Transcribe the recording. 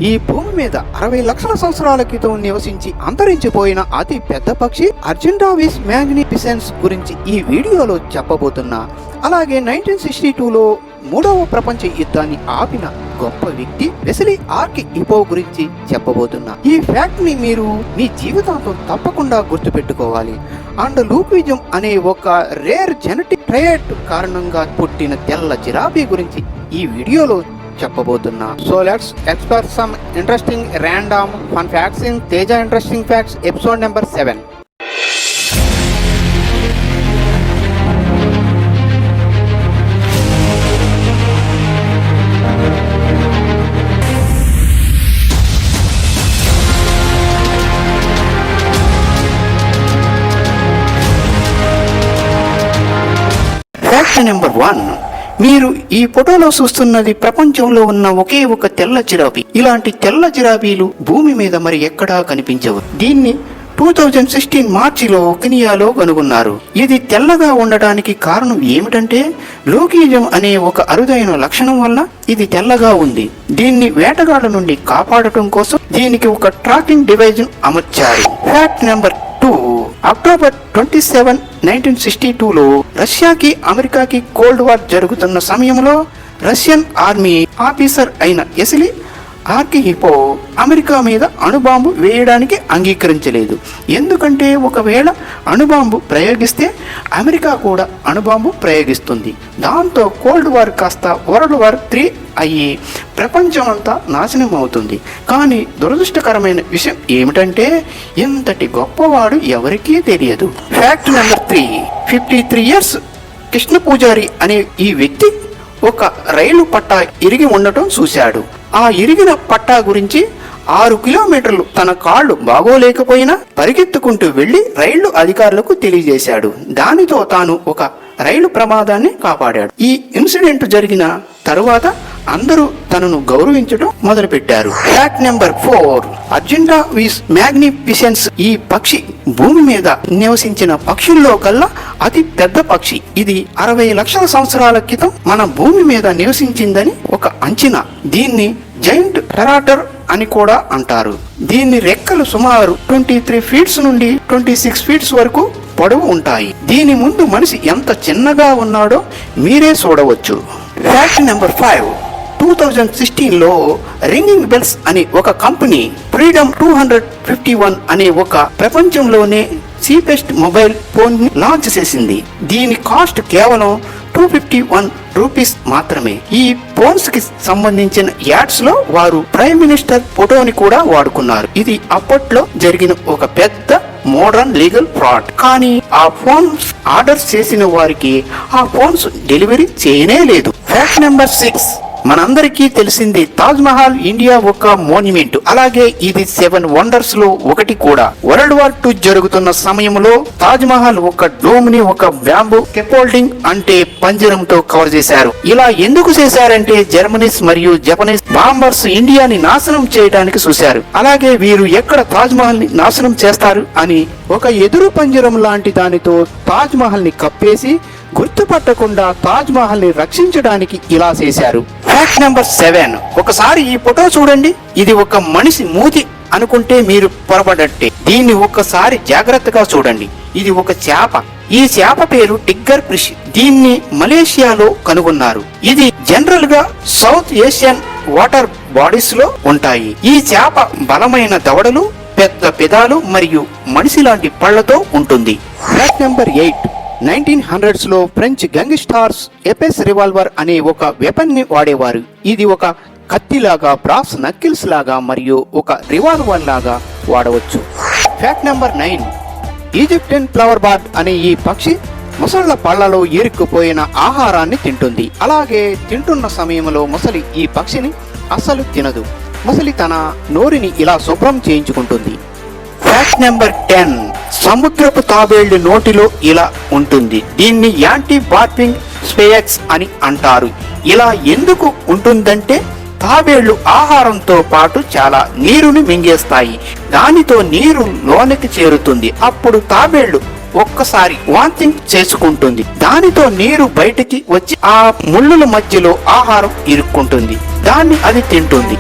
ఈ భూమి మీద 60 లక్షల సంవత్సరాల క్రితం నివసించి అంతరించిపోయిన అతి పెద్ద పక్షి అర్జెంటావిస్ మ్యాగ్నిఫిసెన్స్ గురించి ఈ వీడియోలో చెప్పబోతున్నా. అలాగే 1962లో మూడవ ప్రపంచ యుద్ధాన్ని ఆపిన గొప్ప వ్యక్తి వెస్లీ ఆర్కిహిపో గురించి చెప్పబోతున్నా. ఈ ఫ్యాక్ట్ ని మీరు మీ జీవితాంతం తప్పకుండా గుర్తుపెట్టుకోవాలి. అండ్ లూక్విజం అనే ఒక రేర్ జెనెటిక్ ట్రైట్ కారణంగా పుట్టిన తెల్ల జిరాఫీ గురించి ఈ వీడియోలో చెప్పబోతున్నా. So let's explore some interesting random fun facts in Teja interesting facts episode number 7. Fact number 1. మీరు ఈ ఫోటోలో చూస్తున్నది ప్రపంచంలో ఉన్న ఒకే ఒక తెల్ల జిరాఫీ. ఇలాంటి తెల్ల జిరాఫీలు భూమి మీద మరి ఎక్కడా కనిపించవు. దీన్ని 2016 మార్చిలో కెనియాలో కనుగొన్నారు. ఇది తెల్లగా ఉండటానికి కారణం ఏమిటంటే లూకిజం అనే ఒక అరుదైన లక్షణం వల్ల ఇది తెల్లగా ఉంది. దీన్ని వేటగాళ్ల నుండి కాపాడటం కోసం దీనికి ఒక ట్రాకింగ్ డివైజ్ అమర్చారు. Fact number 2. అక్టోబర్ 27, 1962లో రష్యాకి అమెరికాకి కోల్డ్ వార్ జరుగుతున్న సమయంలో రష్యన్ ఆర్మీ ఆఫీసర్ అయిన వెస్లీ ఆర్కిహిపో అమెరికా మీద అణుబాంబు వేయడానికి అంగీకరించలేదు. ఎందుకంటే ఒకవేళ అణుబాంబు ప్రయోగిస్తే అమెరికా కూడా అణుబాంబు ప్రయోగిస్తుంది. దాంతో కోల్డ్ వార్ కాస్త వరల్డ్ వార్ 3 అయ్యి ప్రపంచమంతా నాశనం అవుతుంది. కానీ దురదృష్టకరమైన విషయం ఏమిటంటే ఇంతటి గొప్పవాడు ఎవరికీ తెలియదు. Fact number 3. 53 ఇయర్స్ కృష్ణ పూజారి అనే ఈ వ్యక్తి ఒక రైలు పట్టా ఇరిగి ఉండటం చూశాడు. ఆ ఇరిగిన పట్టా గురించి 6 కిలోమీటర్లు తన కాళ్ళు బాగోలేకపోయినా పరిగెత్తుకుంటూ వెళ్లి రైలు అధికారులకు తెలియజేశాడు. దానితో తాను ఒక రైలు ప్రమాదాన్ని కాపాడాడు. ఈ ఇన్సిడెంట్ జరిగిన తరువాత అందరూ తనను గౌరవించడం మొదలుపెట్టారు. Fact number 4. అర్జెంటావిస్ మ్యాగ్నిఫిసెన్స్ ఈ పక్షి భూమి మీద నివసించిన పక్షుల్లో కల్లా అతి పెద్ద పక్షి. ఇది 60 లక్షల సంవత్సరాల క్రితం మన భూమి మీద నివసించిందని ఒక అంచనా. దీన్ని జైంట్ టెరాటర్ అని కూడా అంటారు. దీని రెక్కలు సుమారు 23 ఫీట్స్ నుండి 26 ఫీట్స్ వరకు పొడవు ఉంటాయి. దీని ముందు మనిషి ఎంత చిన్నగా ఉన్నాడో మీరే చూడవచ్చు. Fact number 5. 2016లో రింగింగ్ బెల్స్ అనే ఒక కంపెనీ ఫ్రీడమ్ 251 అనే ఒక ప్రపంచంలోనే చీపెస్ట్ మొబైల్ ఫోన్ ని లాంచ్ చేసింది. దీని కాస్ట్ కేవలం 251 రూపీస్ మాత్రమే. ఈ ఫోన్స్ కి సంబంధించిన యాడ్స్ లో వారు ప్రైమ్ మినిస్టర్ ఫోటోని కూడా వాడుకున్నారు. ఇది అప్పట్లో జరిగిన ఒక పెద్ద మోడర్న్ లీగల్ ఫ్రాడ్. కానీ ఆ ఫోన్స్ ఆర్డర్ చేసిన వారికి ఆ ఫోన్స్ డెలివరీ చేయనే లేదు. Fact number 6. మనందరికీ తెలిసింది తాజ్ మహల్ ఇండియా ఒక మోన్యుమెంట్. అలాగే ఇది 7 వండర్స్ లో ఒకటి కూడా. వరల్డ్ వార్ 2 జరుగుతున్న సమయంలో తాజ్ మహల్ ఒక డోమ్ ని ఒక బ్యాంబూ కెపోల్డింగ్ అంటే పంజరంతో కవర్ చేశారు. ఇలా ఎందుకు చేశారంటే జర్మనీస్ మరియు జపనీస్ బాంబర్స్ ఇండియాని నాశనం చేయడానికి చూశారు. అలాగే వీరు ఎక్కడ తాజ్ మహల్ ని నాశనం చేస్తారు అని ఒక ఎదురు పంజరం లాంటి దానితో తాజ్ మహల్ ని కప్పేసి గుర్తుపట్టకుండా తాజ్ మహల్ ని రక్షించడానికి ఇలా చేశారు. Fact number 7. ఒకసారి ఈ ఫోటో చూడండి. ఇది ఒక మనిషి మూతి అనుకుంటే మీరు పొరపడట్టే. దీన్ని ఒక్కసారి జాగ్రత్తగా చూడండి. ఇది ఒక చేప. ఈ చేప పేరు టిగ్గర్ ఫిష్. దీన్ని మలేషియాలో కనుగొన్నారు. ఇది జనరల్ గా సౌత్ ఏషియన్ వాటర్ బాడీస్ లో ఉంటాయి. ఈ చేప బలమైన దవడలు, పెద్ద పెదాలు మరియు మనిషి లాంటి పళ్లతో ఉంటుంది. Fact number 8. 1900s లో ఫ్రెంచ్ గ్యాంగ్స్టర్స్ ఎపెస్ రివాల్వర్ అనే ఒక వెపన్ ని వాడేవారు. ఇది ఒక కత్తిలాగా, బ్రాస్ నక్కిల్స్ లాగా మరియు ఒక రివాల్వర్ లాగా వాడవచ్చు. Fact number 9. Egyptian flower bird అనే ఈ పక్షి మొసళ్ల పళ్లలో ఇరుక్కుపోయిన ఆహారాన్ని తింటుంది. అలాగే తింటున్న సమయంలో మొసలి ఈ పక్షిని అస్సలు తినదు. మొసలి తన నోరిని ఇలా శుభ్రం చేయించుకుంటుంది. Fact number 10. సముద్రపు తాబేళ్లు నోటిలో ఇలా ఉంటుంది. దీన్ని యాంటీ బార్పింగ్ స్పేయక్స్ అని అంటారు. ఇలా ఎందుకు ఉంటుందంటే తాబేళ్లు ఆహారంతో పాటు చాలా నీరుని మింగేస్తాయి. దానితో నీరు లోనికి చేరుతుంది. అప్పుడు తాబేళ్లు ఒక్కసారి వాంతింగ్ చేసుకుంటుంది. దానితో నీరు బయటికి వచ్చి ఆ ముళ్ళుల మధ్యలో ఆహారం ఇరుక్కుంటుంది. దాన్ని అది తింటుంది.